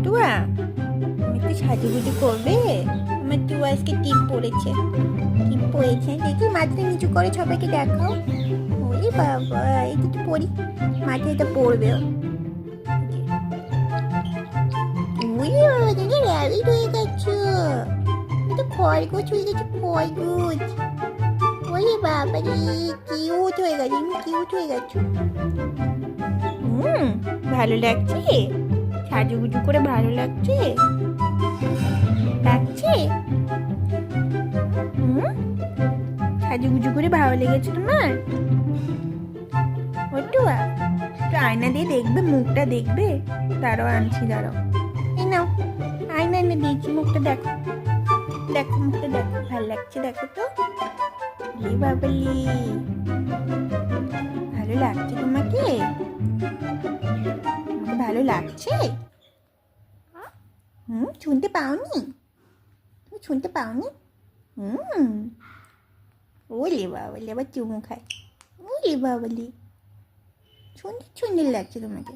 টুয়া তুমি একটু সাজুগুজু করবে? আমার টুয়া আজকে টিপ পড়েছে। টিপ পড়েছে দেখি মাথাটা নিচু করে সবাইকে দেখাও। ওরে বাবা, এই তো পড়ি, মাথায় এটা পড়বেও। ওরে বাবা, তুমি র্যাবিট হয়ে গেছো। তুমি তো খরগোশ হয়ে গেছো, খরগোশ। ওরে বাবা রে, কিউট হয়ে গেছো, তুমি কিউট হয়ে গেছো। ভালো লাগছে? সাজুগুজু করে ভালো লাগছে? লাগছে? সাজুগুজু করে ভালো লেগেছে তোমার? ওটুয়া একটু আয়না দিয়ে দেখবে, মুখটা দেখবে। দাঁড়াও, আনছি, দাঁড়াও। এই নাও, আয়না এনে দিয়েছি, মুখটা দেখো। দেখো মুখটা দেখো, ভালো লাগছে দেখো তো। রে বাবালি, ভালো লাগছে তোমাকে? তোমাকে ভালো লাগছে? শুনতে পাওনি? তুমি শুনতে পাওনি? ওলে বাবালি, আবার চুমু খায়। ওলে বাবালি, সুন্দর সুন্দর লাগছে তোমাকে।